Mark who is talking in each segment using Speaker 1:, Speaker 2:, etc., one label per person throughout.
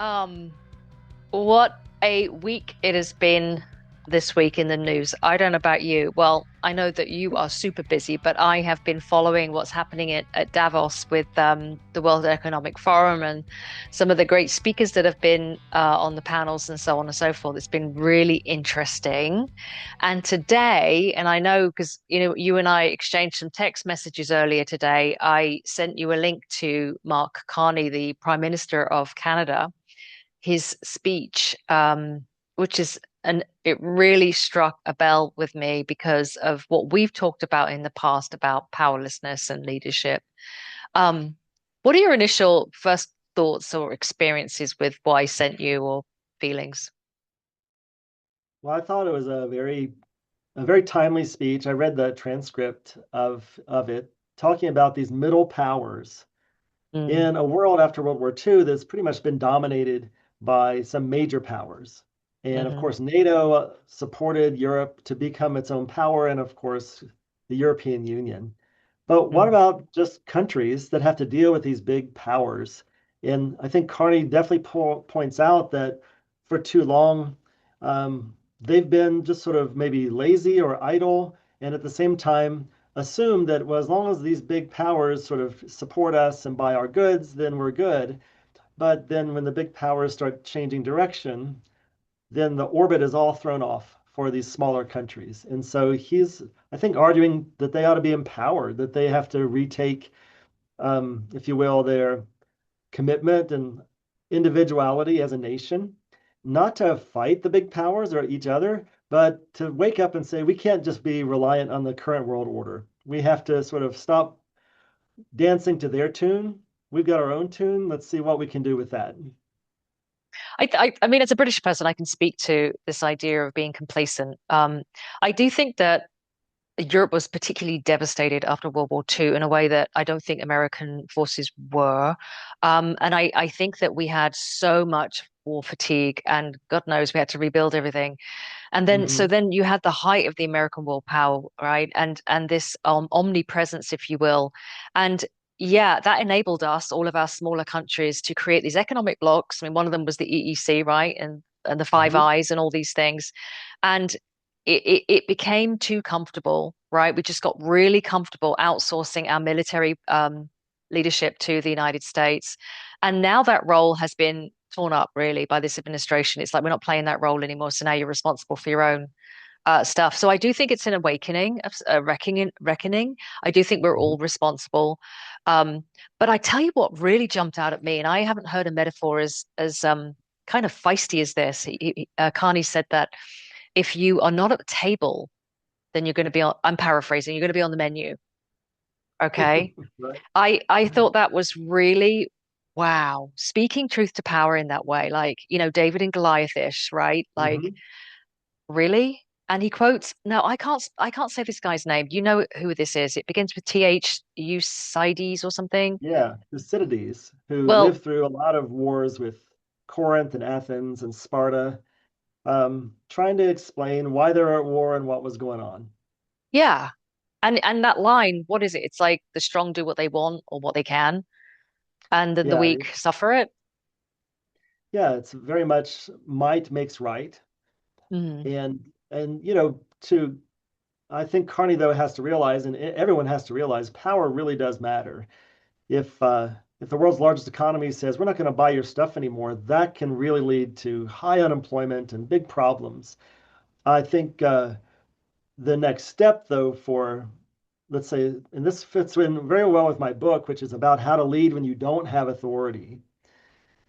Speaker 1: Um, what a week it has been this week in the news. I don't know about you. Well, I know that you are super busy, but I have been following what's happening at Davos with the World Economic Forum and some of the great speakers that have been on the panels and so on and so forth. It's been really interesting. And today, and I know because you and I exchanged some text messages earlier today, I sent you a link to Mark Carney, the Prime Minister of Canada, his speech, which is and it really struck a bell with me because of what we've talked about in the past about powerlessness and leadership. Um, what are your initial first thoughts or experiences with what I sent you or feelings?
Speaker 2: Well, I thought it was a very timely speech. I read the transcript of it talking about these middle powers
Speaker 1: Mm,
Speaker 2: in a world after World War II that's pretty much been dominated by some major powers. And of
Speaker 1: hmm
Speaker 2: course, NATO supported Europe to become its own power, and of course, the European Union. But what
Speaker 1: mm.
Speaker 2: about just countries that have to deal with these big powers? And I think Carney definitely points out that for too long, they've been just sort of maybe lazy or idle, and at the same time, assume that, well, as long as these big powers sort of support us and buy our goods, then we're good. But then when the big powers start changing direction, then the orbit is all thrown off for these smaller countries. And so he's, I think, arguing that they ought to be empowered, that they have to retake, if you will, their commitment and individuality as a nation, not to fight the big powers or each other, but to wake up and say, we can't just be reliant on the current world order. We have to sort of stop dancing to their tune. We've got our own tune. Let's see what we can do with that.
Speaker 1: I mean, as a British person, I can speak to this idea of being complacent. I do think that Europe was particularly devastated after World War II in a way that I don't think American forces were. And I think that we had so much war fatigue, and God knows we had to rebuild everything. And then, so
Speaker 2: Hmm.
Speaker 1: then you had the height of the American world power, right? And this omnipresence, if you will. And yeah, that enabled us, all of our smaller countries, to create these economic blocks. I mean, one of them was the EEC, right? And the Five
Speaker 2: Hmm.
Speaker 1: Eyes and all these things. And it became too comfortable, right? We just got really comfortable outsourcing our military leadership to the United States. And now that role has been torn up really by this administration. It's like we're not playing that role anymore. So now you're responsible for your own stuff. So I do think it's an awakening, a reckoning. I do think we're all
Speaker 2: Hmm.
Speaker 1: responsible. Um, but I tell you what really jumped out at me, and I haven't heard a metaphor as kind of feisty as this. Carney said that if you are not at the table, then you're going to be on, I'm paraphrasing, you're going to be on the menu. Okay.
Speaker 2: Right.
Speaker 1: I thought that was really, wow, speaking truth to power in that way, like, David and Goliath-ish, right? Like,
Speaker 2: Hmm.
Speaker 1: really? And he quotes, now I can't say this guy's name. Do you know who this is? It begins with TH Eucides or something.
Speaker 2: Yeah, Thucydides, who
Speaker 1: Well,
Speaker 2: lived through a lot of wars with Corinth and Athens and Sparta, trying to explain why they were at war and what was going on.
Speaker 1: yeah. And that line, what is it? It's like the strong do what they want or what they can, and then the
Speaker 2: Yeah,
Speaker 1: weak suffer it.
Speaker 2: yeah, it's very much might makes right.
Speaker 1: Mm,
Speaker 2: And to I think Carney though has to realize, and everyone has to realize, power really does matter. If the world's largest economy says we're not going to buy your stuff anymore, that can really lead to high unemployment and big problems. I think the next step, though, for let's say, and this fits in very well with my book, which is about how to lead when you don't have authority,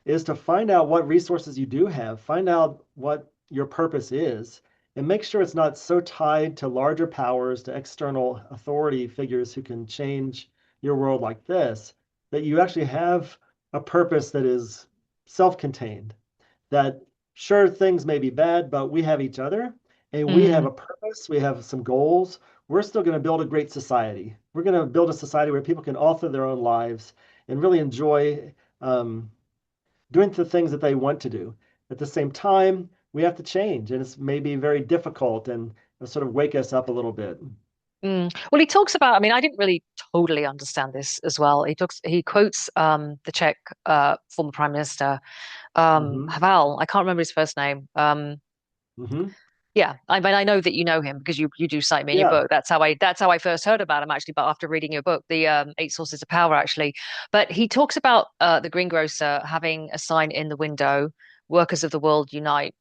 Speaker 2: is to find out what resources you do have, find out what your purpose is, and make sure it's not so tied to larger powers, to external authority figures who can change your world like this, that you actually have a purpose that is self-contained, that sure things may be bad, but we have each other and we have
Speaker 1: mm.
Speaker 2: a purpose, we have some goals. We're still going to build a great society. We're going to build a society where people can author their own lives and really enjoy doing the things that they want to do. At the same time, we have to change, and it's maybe very difficult and sort of wake us up a little bit.
Speaker 1: Well, he talks about, I mean, I didn't really totally understand this as well. He quotes the Czech former Prime Minister,
Speaker 2: Hmm.
Speaker 1: Havel. I can't remember his first name.
Speaker 2: Hmm.
Speaker 1: Yeah, I mean, I know that you know him because you do cite me in your
Speaker 2: Yeah.
Speaker 1: book. That's how I first heard about him actually, but after reading your book, the Eight Sources of Power actually. But he talks about the greengrocer having a sign in the window, "Workers of the world unite,"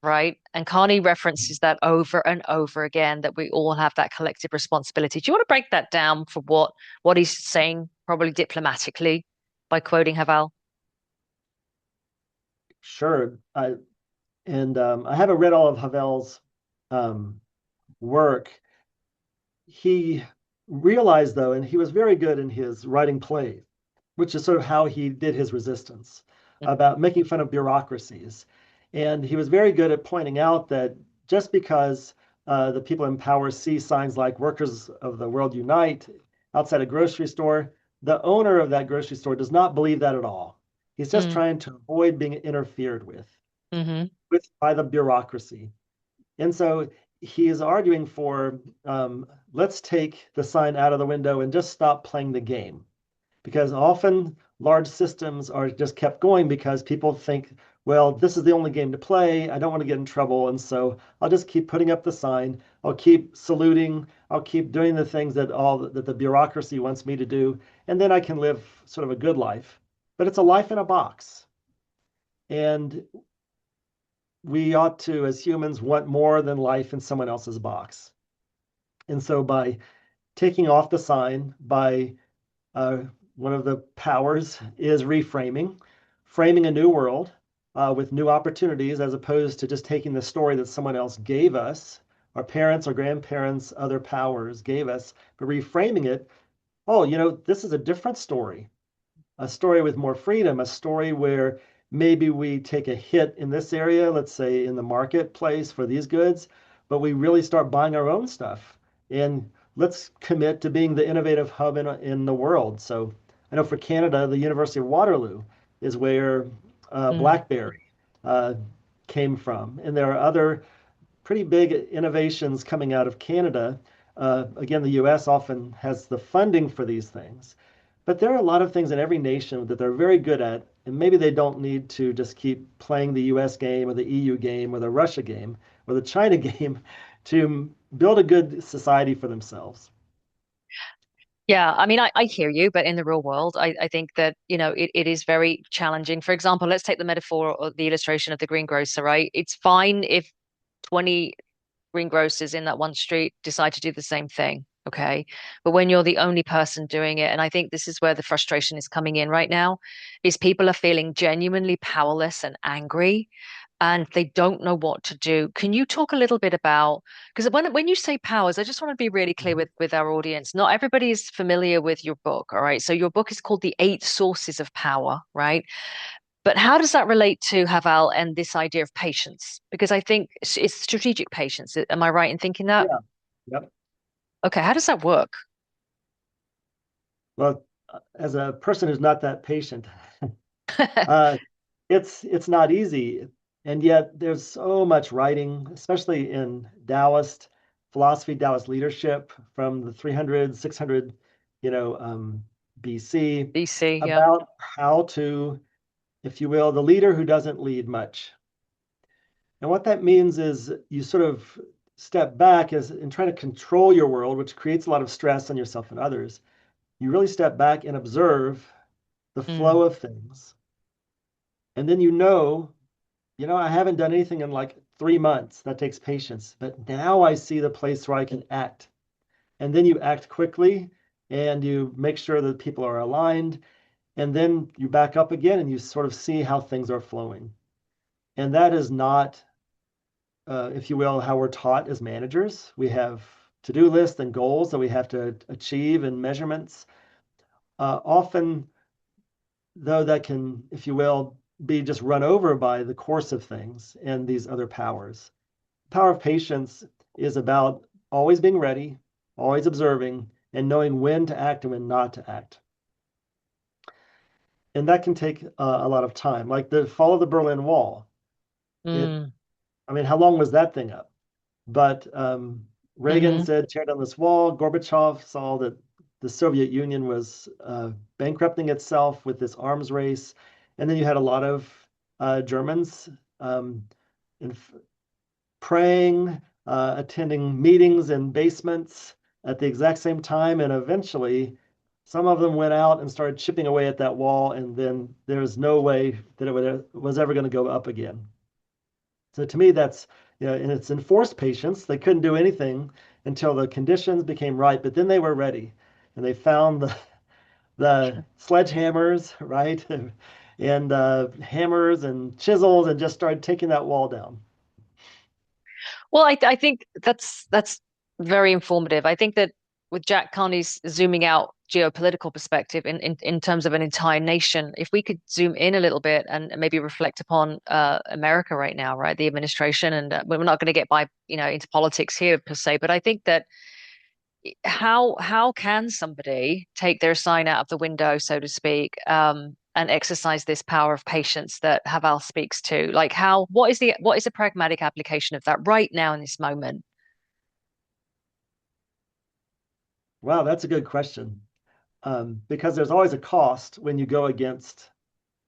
Speaker 1: right? And Carney references that over and over again, that we all have that collective responsibility. Do you want to break that down for what he's saying, probably diplomatically, by quoting Havel?
Speaker 2: Sure. I haven't read all of Havel's um, work. He realized, though, and he was very good in his writing plays, which is sort of how he did his resistance,
Speaker 1: Hmm.
Speaker 2: about making fun of bureaucracies. And he was very good at pointing out that just because the people in power see signs like "Workers of the World Unite" outside a grocery store, the owner of that grocery store does not believe that at all. He's just
Speaker 1: Mm.
Speaker 2: trying to avoid being interfered
Speaker 1: Hmm.
Speaker 2: with by the bureaucracy. And so he is arguing for let's take the sign out of the window and just stop playing the game. Because often large systems are just kept going because people think, well, this is the only game to play. I don't want to get in trouble. And so I'll just keep putting up the sign. I'll keep saluting. I'll keep doing the things that the bureaucracy wants me to do. And then I can live sort of a good life. But it's a life in a box. And we ought to, as humans, want more than life in someone else's box. And so by taking off the sign, by one of the powers is reframing, framing a new world with new opportunities, as opposed to just taking the story that someone else gave us, our parents, our grandparents, other powers gave us, but reframing it. Oh, this is a different story, a story with more freedom, a story where maybe we take a hit in this area, let's say in the marketplace for these goods, but we really start buying our own stuff. And let's commit to being the innovative hub in the world. So I know for Canada, the University of Waterloo is where
Speaker 1: Mm.
Speaker 2: BlackBerry uh, came from. And there are other pretty big innovations coming out of Canada. Again, the US often has the funding for these things. But there are a lot of things in every nation that they're very good at, and maybe they don't need to just keep playing the US game or the EU game or the Russia game or the China game to build a good society for themselves.
Speaker 1: Yeah, I mean, I hear you, but in the real world, I think that, it is very challenging. For example, let's take the metaphor or the illustration of the greengrocer, right? It's fine if 20 greengrocers in that one street decide to do the same thing. Okay. But when you're the only person doing it, and I think this is where the frustration is coming in right now, is people are feeling genuinely powerless and angry and they don't know what to do. Can you talk a little bit about, because when you say powers, I just want to be really clear
Speaker 2: Mhm.
Speaker 1: with our audience. Not everybody is familiar with your book, all right? So your book is called The Eight Sources of Power, right? But how does that relate to Haval and this idea of patience? Because I think it's strategic patience. Am I right in thinking that?
Speaker 2: Yeah. Yep.
Speaker 1: Okay, how does that work?
Speaker 2: Well, as a person who's not that patient, uh, it's not easy, and yet there's so much writing, especially in Taoist philosophy, Taoist leadership from the 300, 600, BC,
Speaker 1: BC, yeah.
Speaker 2: about how to, if you will, the leader who doesn't lead much. And what that means is you sort of step back as in trying to control your world, which creates a lot of stress on yourself and others. You really step back and observe the
Speaker 1: Mm,
Speaker 2: flow of things, and then I haven't done anything in like 3 months. That takes patience. But now I see the place where I can act. And then you act quickly and you make sure that people are aligned. And then you back up again and you sort of see how things are flowing. And that is not, if you will, how we're taught as managers. We have to-do lists and goals that we have to achieve and measurements. Often, though, that can, if you will, be just run over by the course of things and these other powers. Power of patience is about always being ready, always observing, and knowing when to act and when not to act. And that can take a lot of time. Like the fall of the Berlin Wall. It,
Speaker 1: mm,
Speaker 2: I mean, how long was that thing up? But Reagan
Speaker 1: Hmm.
Speaker 2: said, tear down this wall. Gorbachev saw that the Soviet Union was bankrupting itself with this arms race. And then you had a lot of Germans um, in, praying, attending meetings in basements at the exact same time. And eventually, some of them went out and started chipping away at that wall. And then there's no way that was ever going to go up again. So to me, that's, and it's enforced patience. They couldn't do anything until the conditions became right, but then they were ready, and they found the sledgehammers, right, and hammers and chisels, and just started taking that wall down.
Speaker 1: Well, I think that's very informative. I think that with Jack Carney's zooming out geopolitical perspective in terms of an entire nation, if we could zoom in a little bit and maybe reflect upon America right now, right, the administration, and we're not going to get by, into politics here per se, but I think that how can somebody take their sign out of the window, so to speak, and exercise this power of patience that Havel speaks to? Like what is the pragmatic application of that right now in this moment?
Speaker 2: Wow, that's a good question. Because there's always a cost when you go against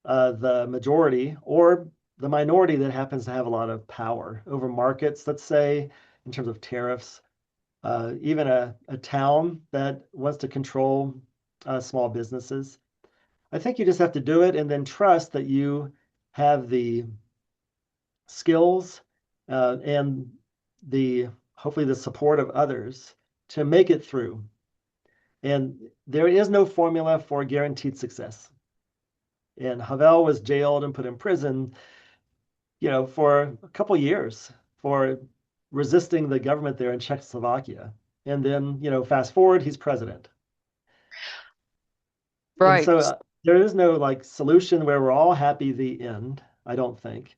Speaker 2: the majority or the minority that happens to have a lot of power over markets, let's say, in terms of tariffs. Even a town that wants to control small businesses. I think you just have to do it and then trust that you have the skills and the hopefully the support of others to make it through. And there is no formula for guaranteed success. And Havel was jailed and put in prison, for a couple years for resisting the government there in Czechoslovakia. And then, fast forward, he's president. And
Speaker 1: Right.
Speaker 2: so there is no like solution where we're all happy the end, I don't think.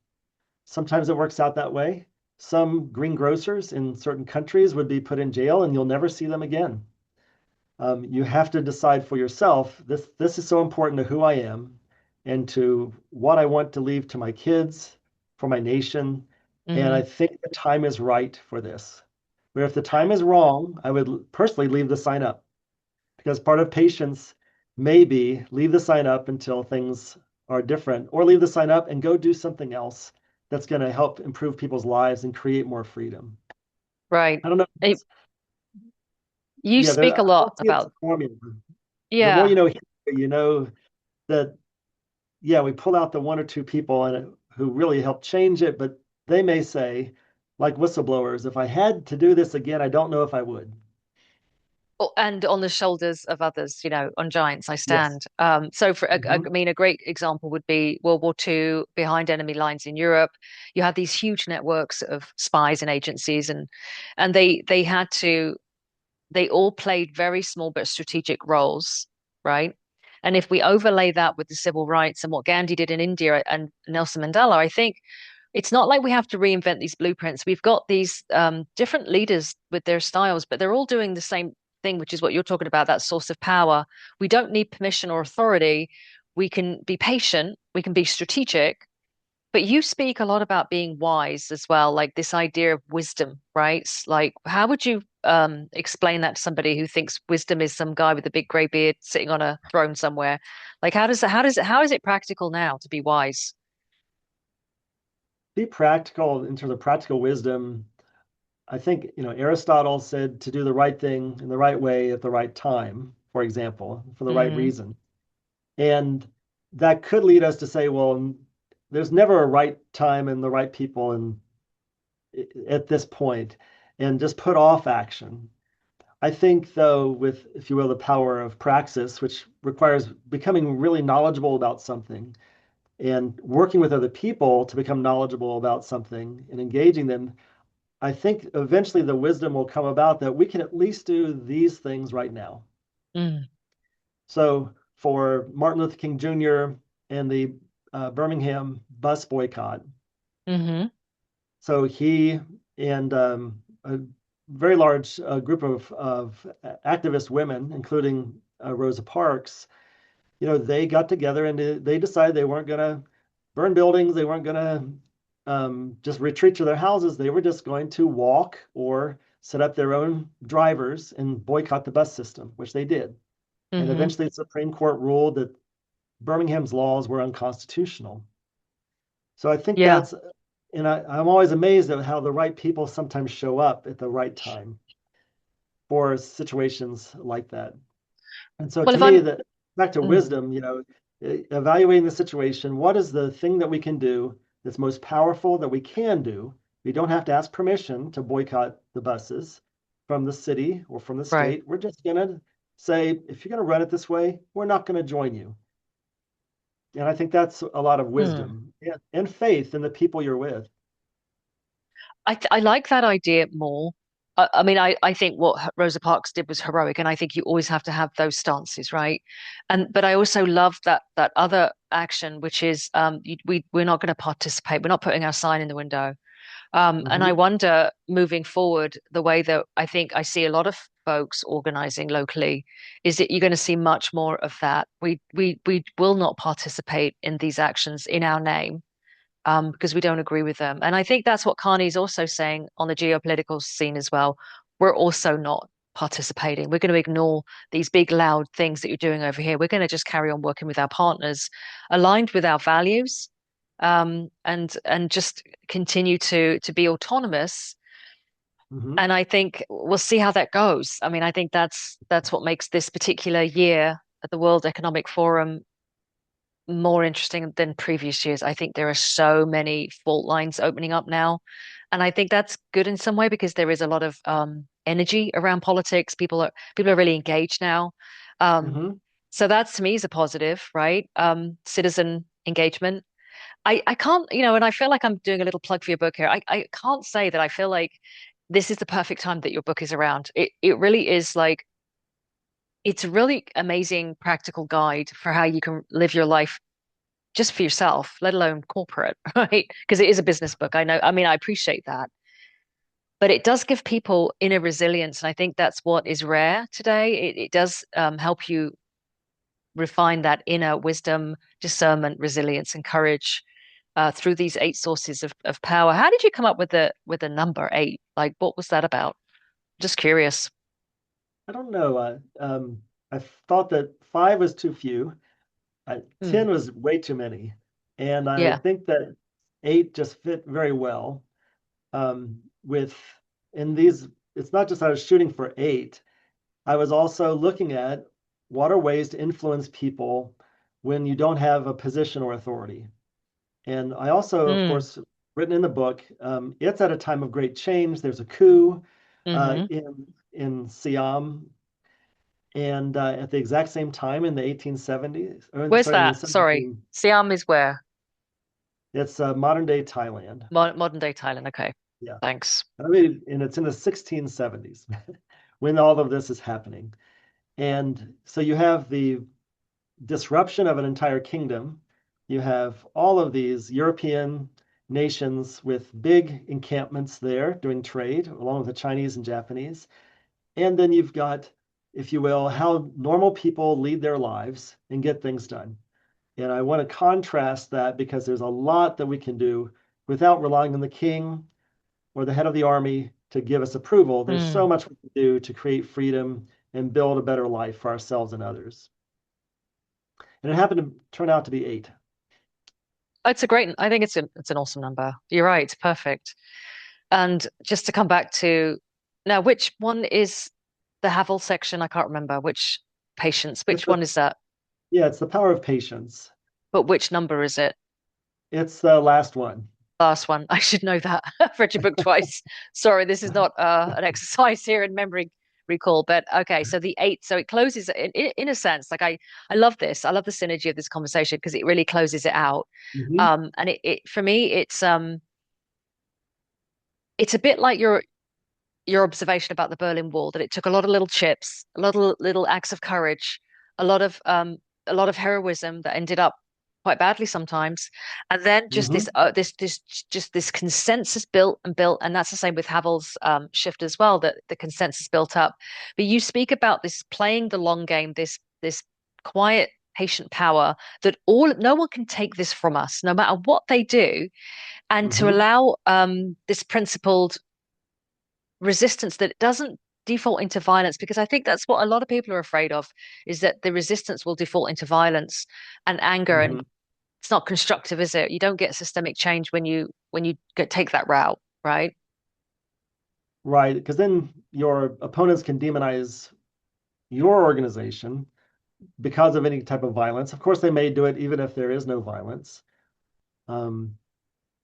Speaker 2: Sometimes it works out that way. Some greengrocers in certain countries would be put in jail and you'll never see them again. You have to decide for yourself, this is so important to who I am and to what I want to leave to my kids, for my nation. And
Speaker 1: Hmm.
Speaker 2: I think the time is right for this. Where if the time is wrong, I would personally leave the sign up because part of patience may be leave the sign up until things are different, or leave the sign up and go do something else that's going to help improve people's lives and create more freedom.
Speaker 1: Right.
Speaker 2: I don't know.
Speaker 1: You
Speaker 2: Yeah,
Speaker 1: speak a
Speaker 2: I
Speaker 1: lot
Speaker 2: don't see it's a
Speaker 1: about,
Speaker 2: formula. The more you
Speaker 1: yeah.
Speaker 2: know history, you know that, yeah, we pull out the one or two people who really helped change it, but they may say, like whistleblowers, if I had to do this again, I don't know if I would.
Speaker 1: And on the shoulders of others, on giants I
Speaker 2: Yes.
Speaker 1: stand. So I
Speaker 2: Mhm.
Speaker 1: mean, a great example would be World War II, behind enemy lines in Europe. You had these huge networks of spies and agencies, and they all played very small but strategic roles, right? And if we overlay that with the civil rights and what Gandhi did in India and Nelson Mandela, I think it's not like we have to reinvent these blueprints. We've got these different leaders with their styles, but they're all doing the same thing, which is what you're talking about, that source of power. We don't need permission or authority. We can be patient, we can be strategic, but you speak a lot about being wise as well, like this idea of wisdom, right? Like, how would you explain that to somebody who thinks wisdom is some guy with a big gray beard sitting on a throne somewhere? Like, how is it practical now to be wise?
Speaker 2: Be practical in terms of practical wisdom. I think, Aristotle said to do the right thing in the right way at the right time, for example, for the right
Speaker 1: Mm,
Speaker 2: reason. And that could lead us to say, well, there's never a right time and the right people and at this point, and just put off action. I think, though, with, if you will, the power of praxis, which requires becoming really knowledgeable about something and working with other people to become knowledgeable about something and engaging them, I think eventually the wisdom will come about that we can at least do these things right now.
Speaker 1: mm,
Speaker 2: So for Martin Luther King Jr. and the Birmingham bus boycott,
Speaker 1: hmm
Speaker 2: so he and a very large group of activist women, including Rosa Parks, they got together and they decided they weren't going to burn buildings. They weren't going to just retreat to their houses. They were just going to walk or set up their own drivers and boycott the bus system, which they did. And
Speaker 1: Hmm.
Speaker 2: eventually the Supreme Court ruled that Birmingham's laws were unconstitutional. So I think
Speaker 1: Yeah.
Speaker 2: that's, and I'm always amazed at how the right people sometimes show up at the right time for situations like that. And so
Speaker 1: Well,
Speaker 2: to
Speaker 1: if
Speaker 2: me,
Speaker 1: I'm,
Speaker 2: that back to
Speaker 1: mm,
Speaker 2: wisdom, evaluating the situation, what is the thing that we can do that's most powerful that we can do? We don't have to ask permission to boycott the buses from the city or from the
Speaker 1: right.
Speaker 2: state. We're just going to say, if you're going to run it this way, we're not going to join you. And I think that's a lot of
Speaker 1: Mm.
Speaker 2: wisdom and faith in the people you're with.
Speaker 1: I like that idea more. I mean, I think what Rosa Parks did was heroic, and I think you always have to have those stances, right? And but I also love that other action, which is we're not going to participate. We're not putting our sign in the window. And I
Speaker 2: Hmm.
Speaker 1: wonder moving forward, the way that I think I see a lot of folks organizing locally is that you're going to see much more of that. We will not participate in these actions in our name because we don't agree with them. And I think that's what Carney's also saying on the geopolitical scene as well. We're also not participating. We're going to ignore these big, loud things that you're doing over here. We're going to just carry on working with our partners, aligned with our values, and just continue to be autonomous.
Speaker 2: Hmm.
Speaker 1: And I think we'll see how that goes. I mean, I think that's what makes this particular year at the World Economic Forum more interesting than previous years. I think there are so many fault lines opening up now. And I think that's good in some way because there is a lot of energy around politics. People are really engaged now. Um,
Speaker 2: Hmm.
Speaker 1: so that's to me is a positive, right? Citizen engagement. I can't, and I feel like I'm doing a little plug for your book here. I can't say that I feel like this is the perfect time that your book is around. It really is like it's a really amazing practical guide for how you can live your life just for yourself, let alone corporate, right? Because it is a business book. I know. I mean, I appreciate that. But it does give people inner resilience. And I think that's what is rare today. It does help you refine that inner wisdom, discernment, resilience, and courage through these eight sources of power. How did you come up with the number eight? Like, what was that about? Just curious.
Speaker 2: I don't know. I thought that five was too few.
Speaker 1: Hmm.
Speaker 2: 10 was way too many. And I
Speaker 1: Yeah.
Speaker 2: think that eight just fit very well with, in these, it's not just I was shooting for eight, I was also looking at what are ways to influence people when you don't have a position or authority. And I also, of
Speaker 1: Mm.
Speaker 2: course, written in the book, it's at a time of great change. There's a coup
Speaker 1: Hmm.
Speaker 2: in Siam, and at the exact same time in the 1870s, or
Speaker 1: Where's
Speaker 2: sorry, in the
Speaker 1: that? Sorry.
Speaker 2: 17,
Speaker 1: Siam is where?
Speaker 2: it's modern day Thailand.
Speaker 1: Modern day Thailand. Okay.
Speaker 2: Yeah.
Speaker 1: Thanks.
Speaker 2: I mean, and it's in the 1670s when all of this is happening. And so you have the disruption of an entire kingdom. You have all of these European nations with big encampments there doing trade, along with the Chinese and Japanese. And then you've got, if you will, how normal people lead their lives and get things done. And I want to contrast that because there's a lot that we can do without relying on the king or the head of the army to give us approval. There's so
Speaker 1: Mm.
Speaker 2: much we can do to create freedom and build a better life for ourselves and others. And it happened to turn out to be eight.
Speaker 1: It's a great, I think it's an awesome number. You're right, it's perfect. And just to come back to now, which one is the Havel section? I can't remember which patients,
Speaker 2: It's
Speaker 1: which
Speaker 2: the
Speaker 1: one is that?
Speaker 2: Yeah, it's the power of patience.
Speaker 1: But which number is it?
Speaker 2: It's the last one.
Speaker 1: Last one. I should know that. I've read your book twice. Sorry, this is not an exercise here in memory recall, but okay. So the eight, so it closes in a sense. Like I love this. I love the synergy of this conversation because it really closes it out.
Speaker 2: Hmm.
Speaker 1: And it for me, it's a bit like your observation about the Berlin Wall, that it took a lot of little chips, a lot of little acts of courage, a lot of um, a lot of heroism that ended up quite badly sometimes, and then just
Speaker 2: Hmm.
Speaker 1: this consensus built and built, and that's the same with Havel's shift as well. That the consensus built up, but you speak about this playing the long game, this quiet, patient power that all no one can take this from us, no matter what they do, and to
Speaker 2: Hmm.
Speaker 1: allow this principled resistance that doesn't default into violence, because I think that's what a lot of people are afraid of, is that the resistance will default into violence and anger, and
Speaker 2: Hmm.
Speaker 1: it's not constructive, is it? You don't get systemic change when you take that route, right?
Speaker 2: Right, because then your opponents can demonize your organization because of any type of violence. Of course, they may do it even if there is no violence. Um,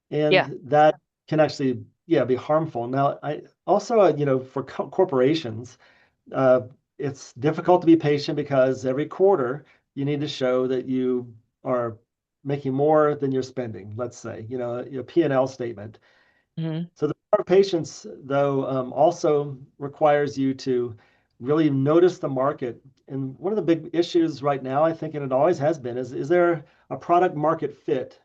Speaker 1: Yeah.
Speaker 2: and that can actually, yeah, be harmful. Now, I also, for corporations, uh, it's difficult to be patient because every quarter you need to show that you are making more than you're spending, let's say, a P&L statement.
Speaker 1: Hmm.
Speaker 2: So the part of patience, though, also requires you to really notice the market. And one of the big issues right now, I think, and it always has been, is there a product market fit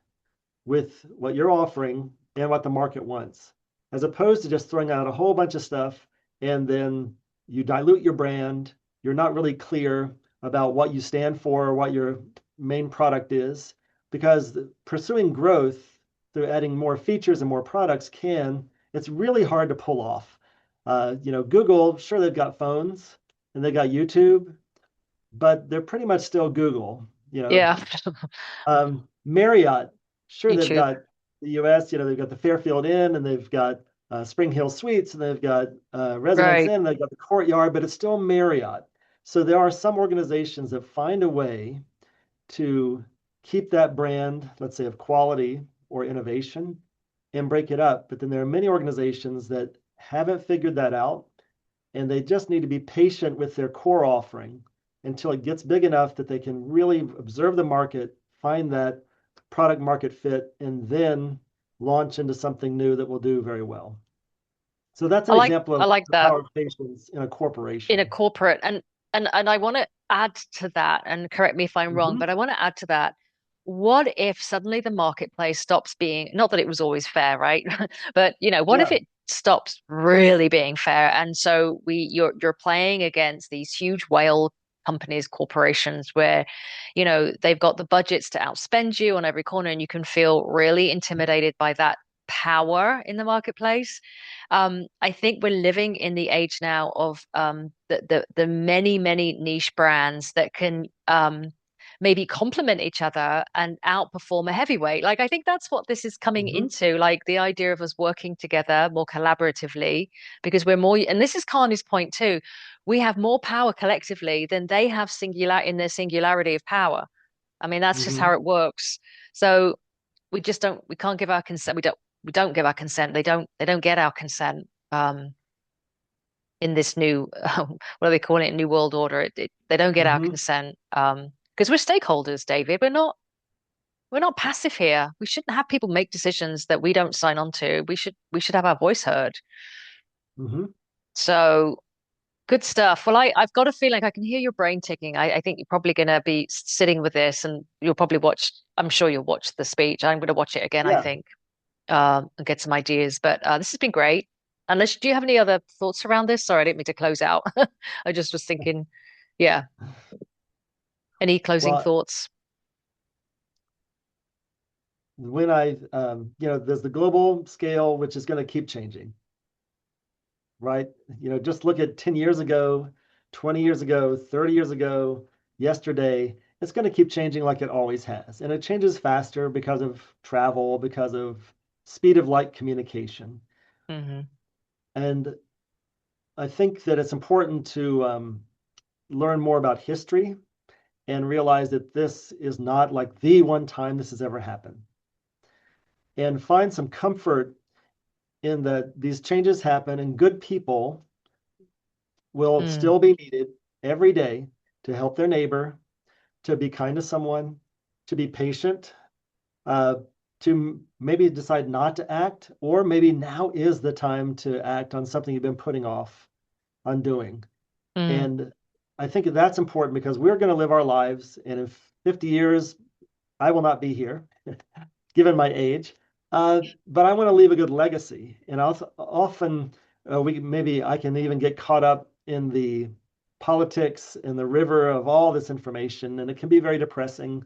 Speaker 2: with what you're offering and what the market wants, as opposed to just throwing out a whole bunch of stuff and then you dilute your brand. You're not really clear about what you stand for, what your main product is, because pursuing growth through adding more features and more products it's really hard to pull off. Google, sure, they've got phones and they got YouTube, but they're pretty much still Google.
Speaker 1: Yeah.
Speaker 2: Marriott, sure, they've
Speaker 1: YouTube.
Speaker 2: got the US, they've got the Fairfield Inn and they've got Spring Hill Suites and they've got Residence
Speaker 1: Right.
Speaker 2: Inn, they've got the Courtyard, but it's still Marriott. So there are some organizations that find a way to keep that brand, let's say, of quality or innovation and break it up. But then there are many organizations that haven't figured that out and they just need to be patient with their core offering until it gets big enough that they can really observe the market, find that product market fit, and then launch into something new that will do very well. So that's an example
Speaker 1: I
Speaker 2: of
Speaker 1: like
Speaker 2: the
Speaker 1: that.
Speaker 2: power of patience in a
Speaker 1: In a
Speaker 2: corporation.
Speaker 1: corporate, and I want to add to that, and correct me if I'm wrong,
Speaker 2: Hmm.
Speaker 1: but I want to add to that. What if suddenly the marketplace stops being, not that it was always fair, right? But what if
Speaker 2: Yeah.
Speaker 1: it stops really being fair? And so you're playing against these huge whale companies, corporations, where they've got the budgets to outspend you on every corner, and you can feel really intimidated by that power in the marketplace. I think we're living in the age now of the many, many niche brands that can maybe complement each other and outperform a heavyweight. Like, I think that's what this is coming
Speaker 2: Hmm.
Speaker 1: into, like the idea of us working together more collaboratively, because we're more, and this is Carney's point too, we have more power collectively than they have singular in their singularity of power. I mean, that's just how
Speaker 2: Hmm.
Speaker 1: it works. So we can't give our consent. We don't give our consent. They don't get our consent. In this new, what are they calling it? New world order. They don't get our
Speaker 2: Hmm.
Speaker 1: consent. Because we're stakeholders, David. We're not passive here. We shouldn't have people make decisions that we don't sign on to. We should have our voice heard.
Speaker 2: Hmm.
Speaker 1: So good stuff. Well, I've got a feeling I can hear your brain ticking. I think you're probably going to be sitting with this, and you'll probably watch. I'm sure you'll watch the speech. I'm going to watch it again, I
Speaker 2: Yeah.
Speaker 1: think, and get some ideas. But this has been great. Unless, do you have any other thoughts around this? Sorry, I didn't mean to close out. I just was thinking, yeah. Any closing
Speaker 2: Well,
Speaker 1: thoughts?
Speaker 2: there's the global scale, which is going to keep changing, right? Just look at 10 years ago, 20 years ago, 30 years ago, yesterday. It's going to keep changing like it always has. And it changes faster because of travel, because of speed of light communication.
Speaker 1: Hmm.
Speaker 2: And I think that it's important to learn more about history and realize that this is not like the one time this has ever happened. And find some comfort in that these changes happen and good people will
Speaker 1: Mm,
Speaker 2: still be needed every day to help their neighbor, to be kind to someone, to be patient, uh, to maybe decide not to act, or maybe now is the time to act on something you've been putting off on doing.
Speaker 1: mm.
Speaker 2: And I think that's important because we're going to live our lives, and in 50 years, I will not be here, given my age. But I want to leave a good legacy. And often we maybe I can even get caught up in the politics in the river of all this information, and it can be very depressing.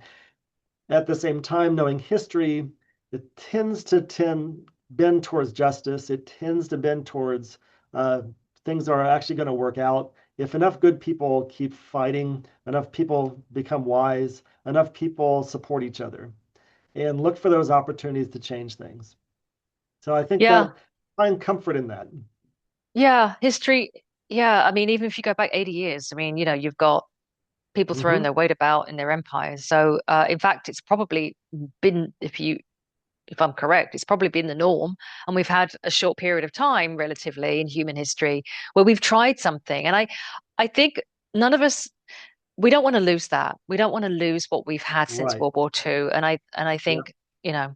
Speaker 2: At the same time, knowing history, it tends to bend towards justice. It tends to bend towards uh, things are actually going to work out. If enough good people keep fighting, enough people become wise, enough people support each other and look for those opportunities to change things. So I think
Speaker 1: Yeah.
Speaker 2: that find comfort in that.
Speaker 1: Yeah. History. Yeah. I mean, even if you go back 80 years, I mean, you've got people throwing
Speaker 2: Hmm.
Speaker 1: their weight about in their empires. So, in fact, it's probably been, if I'm correct, it's probably been the norm. And we've had a short period of time, relatively, in human history where we've tried something. And I think none of us, we don't want to lose that. We don't want to lose what we've had since
Speaker 2: Right.
Speaker 1: World War II. And I
Speaker 2: Yep.
Speaker 1: think,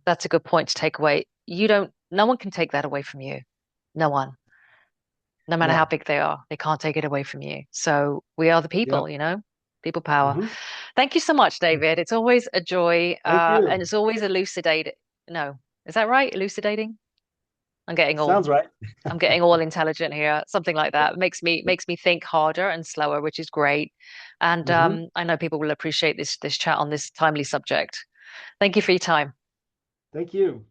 Speaker 1: that's a good point to take away. No one can take that away from you. No one, no matter how
Speaker 2: No.
Speaker 1: big they are, they can't take it away from you. So we are the people,
Speaker 2: Yep.
Speaker 1: people power.
Speaker 2: Hmm.
Speaker 1: Thank you so much, David. It's always a joy,
Speaker 2: Thank
Speaker 1: and
Speaker 2: you.
Speaker 1: it's always elucidating. No, is that right? Elucidating? I'm getting all
Speaker 2: Sounds right.
Speaker 1: I'm getting all intelligent here. Something like that makes me think harder and slower, which is great. And
Speaker 2: Hmm.
Speaker 1: I know people will appreciate this chat on this timely subject. Thank you for your time.
Speaker 2: Thank you.